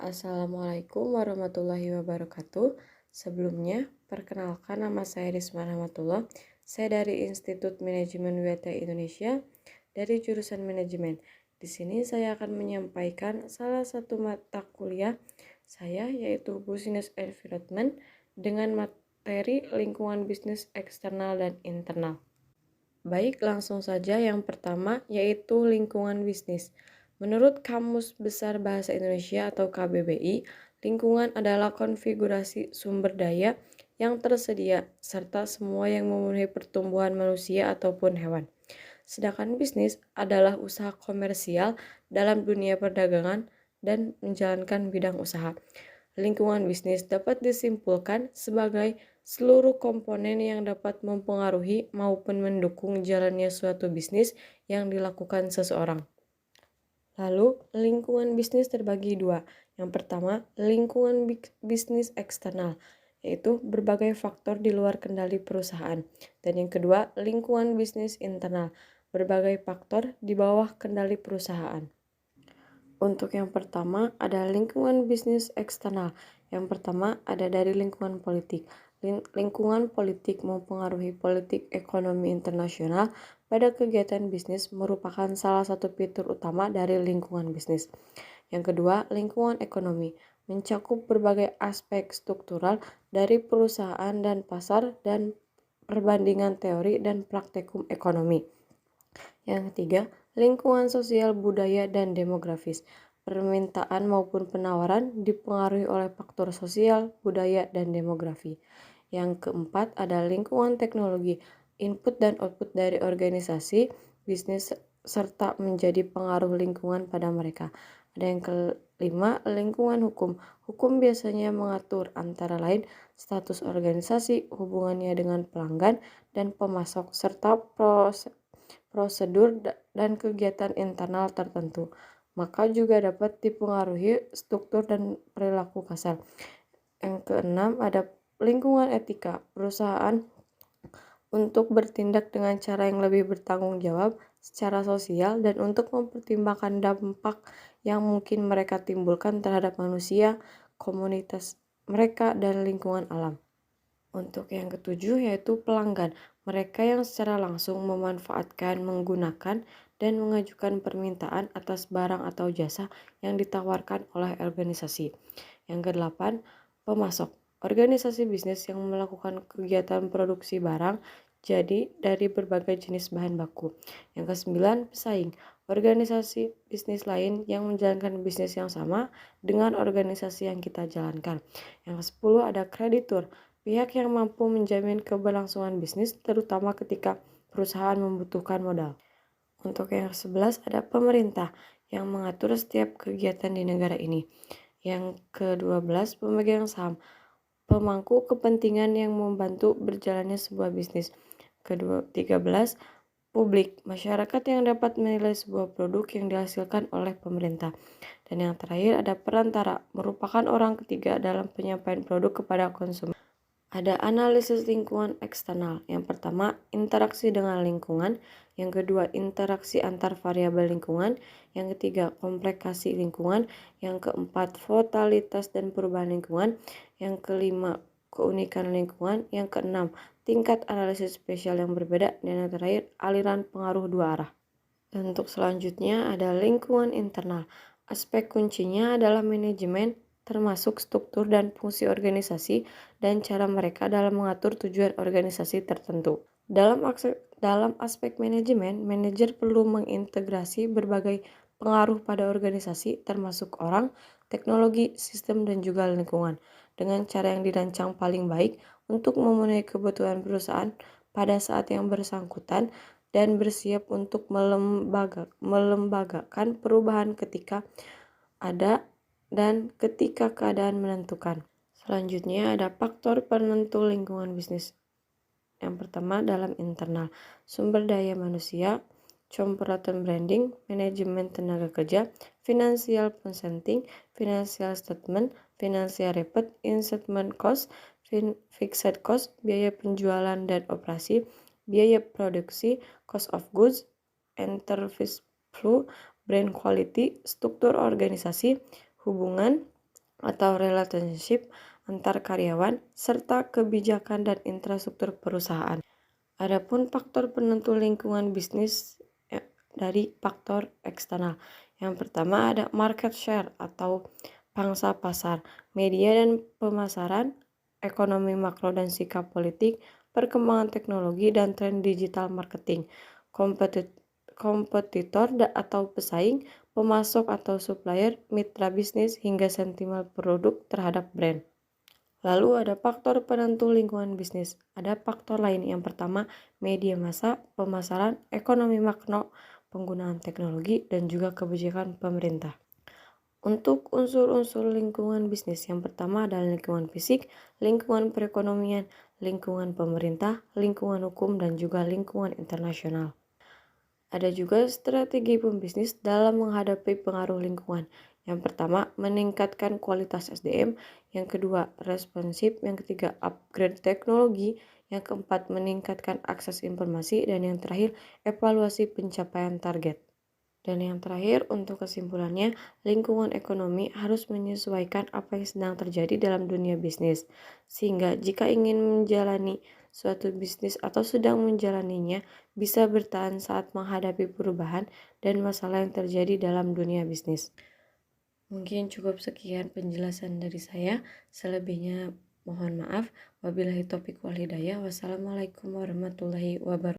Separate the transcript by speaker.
Speaker 1: Assalamualaikum warahmatullahi wabarakatuh. Sebelumnya, perkenalkan nama saya Risma Rahmatullah. Saya dari Institut Manajemen WT Indonesia dari jurusan Manajemen. Di sini saya akan menyampaikan salah satu mata kuliah saya yaitu Business Environment dengan materi lingkungan bisnis eksternal dan internal. Baik, langsung saja yang pertama yaitu lingkungan bisnis. Menurut Kamus Besar Bahasa Indonesia atau KBBI, lingkungan adalah konfigurasi sumber daya yang tersedia serta semua yang memenuhi pertumbuhan manusia ataupun hewan. Sedangkan bisnis adalah usaha komersial dalam dunia perdagangan dan menjalankan bidang usaha. Lingkungan bisnis dapat disimpulkan sebagai seluruh komponen yang dapat mempengaruhi maupun mendukung jalannya suatu bisnis yang dilakukan seseorang. Lalu, lingkungan bisnis terbagi dua. Yang pertama, lingkungan bisnis eksternal, yaitu berbagai faktor di luar kendali perusahaan. Dan yang kedua, lingkungan bisnis internal, berbagai faktor di bawah kendali perusahaan. Untuk yang pertama, ada lingkungan bisnis eksternal. Yang pertama, ada dari lingkungan politik. Lingkungan politik mempengaruhi politik ekonomi internasional pada kegiatan bisnis merupakan salah satu fitur utama dari lingkungan bisnis. Yang kedua, lingkungan ekonomi mencakup berbagai aspek struktural dari perusahaan dan pasar dan perbandingan teori dan praktikum ekonomi. Yang ketiga, lingkungan sosial, budaya, dan demografis. Permintaan maupun penawaran dipengaruhi oleh faktor sosial, budaya, dan demografi. Yang keempat ada lingkungan teknologi, input dan output dari organisasi, bisnis, serta menjadi pengaruh lingkungan pada mereka. Ada yang kelima, lingkungan hukum. Hukum biasanya mengatur antara lain status organisasi, hubungannya dengan pelanggan dan pemasok, serta prosedur dan kegiatan internal tertentu. Maka juga dapat dipengaruhi struktur dan perilaku kasar. Yang keenam ada lingkungan etika. Perusahaan untuk bertindak dengan cara yang lebih bertanggung jawab secara sosial dan untuk mempertimbangkan dampak yang mungkin mereka timbulkan terhadap manusia, komunitas mereka, dan lingkungan alam. Untuk yang ketujuh yaitu pelanggan, mereka yang secara langsung memanfaatkan, menggunakan, dan mengajukan permintaan atas barang atau jasa yang ditawarkan oleh organisasi. Yang kedelapan, pemasok, organisasi bisnis yang melakukan kegiatan produksi barang jadi dari berbagai jenis bahan baku. Yang kesembilan, pesaing, organisasi bisnis lain yang menjalankan bisnis yang sama dengan organisasi yang kita jalankan. Yang kesepuluh ada kreditur, pihak yang mampu menjamin keberlangsungan bisnis terutama ketika perusahaan membutuhkan modal. Untuk yang ke-11 ada pemerintah yang mengatur setiap kegiatan di negara ini. Yang ke-12 pemegang saham, pemangku kepentingan yang membantu berjalannya sebuah bisnis. Ke-13 publik, masyarakat yang dapat menilai sebuah produk yang dihasilkan oleh pemerintah. Dan yang terakhir ada perantara, merupakan orang ketiga dalam penyampaian produk kepada konsumen. Ada analisis lingkungan eksternal. Yang pertama, interaksi dengan lingkungan. Yang kedua, interaksi antar variabel lingkungan. Yang ketiga, komplikasi lingkungan. Yang keempat, volatilitas dan perubahan lingkungan. Yang kelima, keunikan lingkungan. Yang keenam, tingkat analisis spesial yang berbeda. Dan yang terakhir, aliran pengaruh dua arah. Dan untuk selanjutnya ada lingkungan internal. Aspek kuncinya adalah manajemen, termasuk struktur dan fungsi organisasi dan cara mereka dalam mengatur tujuan organisasi tertentu. Dalam aspek manajemen, manajer perlu mengintegrasi berbagai pengaruh pada organisasi termasuk orang, teknologi, sistem, dan juga lingkungan dengan cara yang dirancang paling baik untuk memenuhi kebutuhan perusahaan pada saat yang bersangkutan dan bersiap untuk melembagakan perubahan ketika ada dan ketika keadaan menentukan. Selanjutnya ada faktor penentu lingkungan bisnis. Yang pertama dalam internal, sumber daya manusia, corporate branding, manajemen tenaga kerja, financial consenting, financial statement, financial report, investment cost, fixed cost, biaya penjualan dan operasi, biaya produksi, cost of goods, enterprise flow, brand quality, struktur organisasi, hubungan, atau relationship antar karyawan, serta kebijakan dan infrastruktur perusahaan. Adapun faktor penentu lingkungan bisnis dari faktor eksternal. Yang pertama ada market share atau pangsa pasar, media dan pemasaran, ekonomi makro dan sikap politik, perkembangan teknologi dan tren digital marketing, kompetitor atau pesaing, pemasok atau supplier, mitra bisnis, hingga sentimen produk terhadap brand. Lalu ada faktor penentu lingkungan bisnis. Ada faktor lain. Yang pertama, media massa, pemasaran, ekonomi makro, penggunaan teknologi, dan juga kebijakan pemerintah. Untuk unsur-unsur lingkungan bisnis, yang pertama adalah lingkungan fisik, lingkungan perekonomian, lingkungan pemerintah, lingkungan hukum, dan juga lingkungan internasional. Ada juga strategi pembisnis dalam menghadapi pengaruh lingkungan. Yang pertama, meningkatkan kualitas SDM. Yang kedua, responsif. Yang ketiga, upgrade teknologi. Yang keempat, meningkatkan akses informasi. Dan yang terakhir, evaluasi pencapaian target. Dan yang terakhir, untuk kesimpulannya, lingkungan ekonomi harus menyesuaikan apa yang sedang terjadi dalam dunia bisnis. Sehingga jika ingin menjalani suatu bisnis atau sedang menjalaninya, bisa bertahan saat menghadapi perubahan dan masalah yang terjadi dalam dunia bisnis. Mungkin cukup sekian penjelasan dari saya. Selebihnya mohon maaf. Wabillahi taufiq wal hidayah. Wassalamualaikum warahmatullahi wabarakatuh.